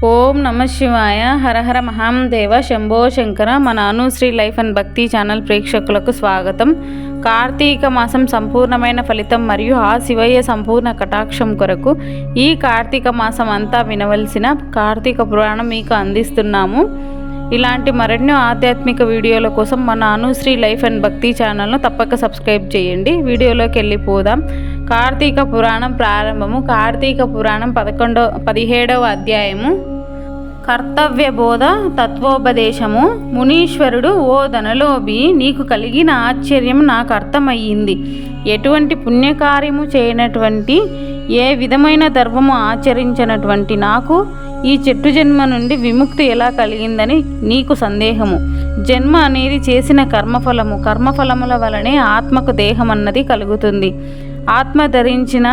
ఓం నమ శివాయ. హరహర మహాందేవ శంభో శంకర. మన అనుశ్రీ లైఫ్ అండ్ భక్తి ఛానల్ ప్రేక్షకులకు స్వాగతం. కార్తీక మాసం సంపూర్ణమైన ఫలితం మరియు ఆ శివయ్య సంపూర్ణ కటాక్షం కొరకు ఈ కార్తీక మాసం అంతా వినవలసిన కార్తీక పురాణం మీకు అందిస్తున్నాము. ఇలాంటి మరెన్నో ఆధ్యాత్మిక వీడియోల కోసం మన అనుశ్రీ లైఫ్ అండ్ భక్తి ఛానల్ను తప్పక సబ్స్క్రైబ్ చేయండి. వీడియోలోకి వెళ్ళిపోదాం. కార్తీక పురాణం ప్రారంభము. కార్తీక పురాణం 17వ అధ్యాయము. కర్తవ్య బోధ తత్వోపదేశము. మునీశ్వరుడు: ఓ ధనలోభి, నీకు కలిగిన ఆశ్చర్యం నాకు అర్థమయ్యింది. ఎటువంటి పుణ్యకార్యము చేయనటువంటి, ఏ విధమైన ధర్మము ఆచరించినటువంటి నాకు ఈ చెట్టు జన్మ నుండి విముక్తి ఎలా కలిగిందని నీకు సందేహము. జన్మ అనేది చేసిన కర్మఫలము. కర్మఫలముల వలనే ఆత్మకు దేహం అన్నది కలుగుతుంది. ఆత్మ ధరించిన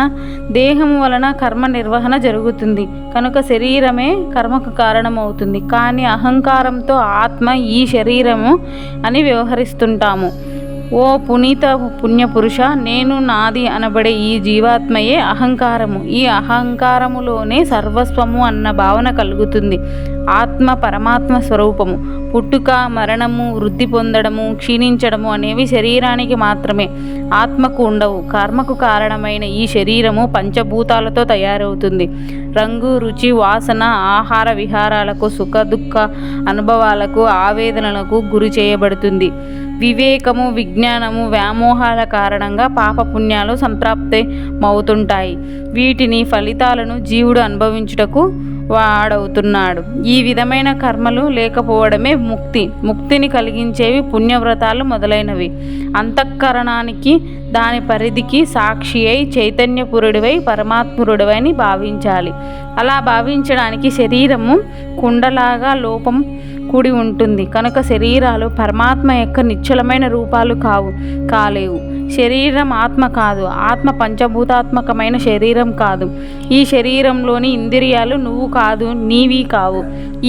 దేహము వలన కర్మ నిర్వహణ జరుగుతుంది. కనుక శరీరమే కర్మకు కారణమవుతుంది. కానీ అహంకారంతో ఆత్మ ఈ శరీరము అని వ్యవహరిస్తుంటాము. ఓ పునీత పుణ్యపురుష, నేను నాది అనబడే ఈ జీవాత్మయే అహంకారము. ఈ అహంకారములోనే సర్వస్వము అన్న భావన కలుగుతుంది. ఆత్మ పరమాత్మ స్వరూపము. పుట్టుక, మరణము, వృద్ధి పొందడము, క్షీణించడము అనేవి శరీరానికి మాత్రమే, ఆత్మకు ఉండవు. కర్మకు కారణమైన ఈ శరీరము పంచభూతాలతో తయారవుతుంది. రంగు, రుచి, వాసన, ఆహార విహారాలకు, సుఖ దుఃఖ అనుభవాలకు, ఆవేదనలకు గురి చేయబడుతుంది. వివేకము, విజ్ఞానము, వ్యామోహాల కారణంగా పాపపుణ్యాలు సంప్రాప్తమవుతుంటాయి. వీటిని ఫలితాలను జీవుడు అనుభవించుటకు వాడవుతున్నాడు. ఈ విధమైన కర్మలు లేకపోవడమే ముక్తి. ముక్తిని కలిగించేవి పుణ్యవ్రతాలు మొదలైనవి. అంతఃకరణానికి, దాని పరిధికి సాక్షి అయి చైతన్యపురుడివై పరమాత్మురుడివని భావించాలి. అలా భావించడానికి శరీరము కుండలాగా లోపం కూడి ఉంటుంది. కనుక శరీరాలు పరమాత్మ యొక్క నిశ్చలమైన రూపాలు కాలేవు. శరీరం ఆత్మ కాదు. ఆత్మ పంచభూతాత్మకమైన శరీరం కాదు. ఈ శరీరంలోని ఇంద్రియాలు నువ్వు కాదు, నీవి కావు.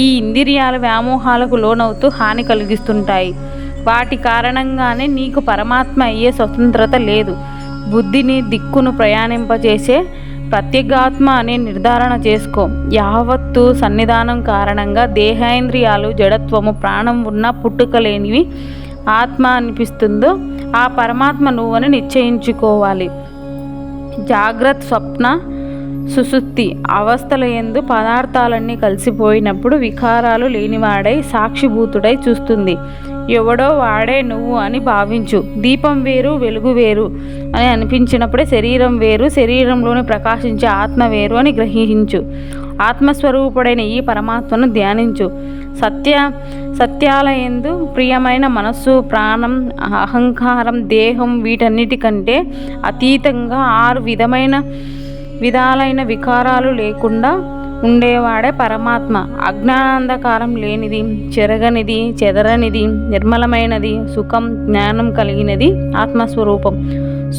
ఈ ఇంద్రియాల వ్యామోహాలకు లోనవుతూ హాని కలిగిస్తుంటాయి. వాటి కారణంగానే నీకు పరమాత్మ అయ్యే స్వతంత్రత లేదు. బుద్ధిని దిక్కును ప్రయాణింపజేసే ప్రత్యేగాత్మ అనే నిర్ధారణ చేసుకో. యావత్తు సన్నిధానం కారణంగా దేహేంద్రియాలు జడత్వము, ప్రాణం ఉన్న పుట్టుకలేనివి ఆత్మ అనిపిస్తుందో ఆ పరమాత్మ నువ్వని నిశ్చయించుకోవాలి. జాగ్రత్త, స్వప్న, సుషుప్తి అవస్థల యందు పదార్థాలన్నీ కలిసిపోయినప్పుడు వికారాలు లేనివాడై సాక్షిభూతుడై చూస్తుంది. ఎవడో వాడే నువ్వు అని భావించు. దీపం వేరు, వెలుగు వేరు అని అనిపించినప్పుడే శరీరం వేరు, శరీరంలోని ప్రకాశించే ఆత్మ వేరు అని గ్రహించు. ఆత్మస్వరూపుడైన ఈ పరమాత్మను ధ్యానించు. సత్యాలయందు ప్రియమైన మనస్సు, ప్రాణం, అహంకారం, దేహం వీటన్నిటికంటే అతీతంగా 6 విధాలైన వికారాలు లేకుండా ఉండేవాడే పరమాత్మ. అజ్ఞానాంధకారం లేనిది, చెరగనిది, చెదరనిది, నిర్మలమైనది, సుఖం, జ్ఞానం కలిగినది ఆత్మస్వరూపం.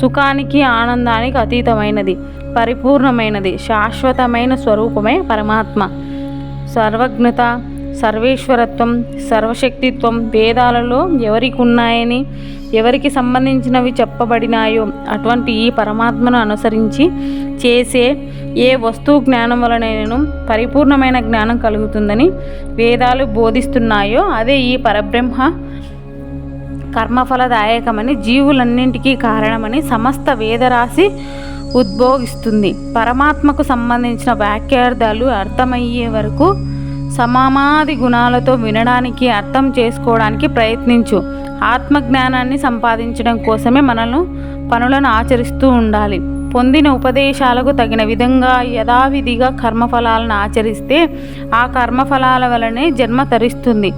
సుఖానికి, ఆనందానికి అతీతమైనది, పరిపూర్ణమైనది, శాశ్వతమైన స్వరూపమే పరమాత్మ. సర్వజ్ఞత, సర్వేశ్వరత్వం, సర్వశక్తిత్వం వేదాలలో ఎవరికి ఉన్నాయని, ఎవరికి సంబంధించినవి చెప్పబడినాయో అటువంటి ఈ పరమాత్మను అనుసరించి చేసే ఏ వస్తువు జ్ఞానం వలనైనను పరిపూర్ణమైన జ్ఞానం కలుగుతుందని వేదాలు బోధిస్తున్నాయో అదే ఈ పరబ్రహ్మ కర్మఫలదాయకమని, జీవులన్నింటికీ కారణమని సమస్త వేదరాశి ఉద్బోధిస్తుంది. పరమాత్మకు సంబంధించిన వాక్యార్థాలు అర్థమయ్యే వరకు సమాధి గుణాలతో వినడానికి, అర్థం చేసుకోవడానికి ప్రయత్నించు. ఆత్మజ్ఞానాన్ని సంపాదించడం కోసమే పనులను ఆచరిస్తూ ఉండాలి. పొందిన ఉపదేశాలకు తగిన విధంగా యథావిధిగా కర్మఫలాలను ఆచరిస్తే ఆ కర్మఫలాల వలనే జన్మ తరిస్తుంది.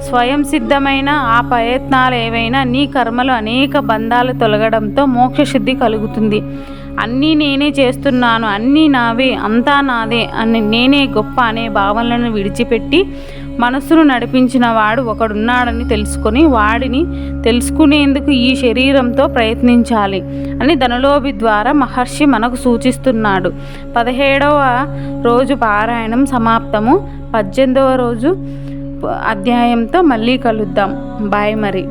స్వయం సిద్ధమైన ఆ ప్రయత్నాలు ఏవైనా నీ కర్మలు అనేక బంధాలు తొలగడంతో మోక్షసిద్ధి కలుగుతుంది. అన్నీ నేనే చేస్తున్నాను, అన్నీ నావే, అంతా నాదే అని నేనే గొప్ప అనే భావనలను విడిచిపెట్టి మనస్సును నడిపించిన వాడు ఒకడున్నాడని తెలుసుకొని వాడిని తెలుసుకునేందుకు ఈ శరీరంతో ప్రయత్నించాలి అని ధనలోభి ద్వారా మహర్షి మనకు సూచిస్తున్నాడు. 17వ రోజు పారాయణం సమాప్తము. 18వ రోజు అధ్యాయంతో మళ్ళీ కలుద్దాం. బాయ్ మరి.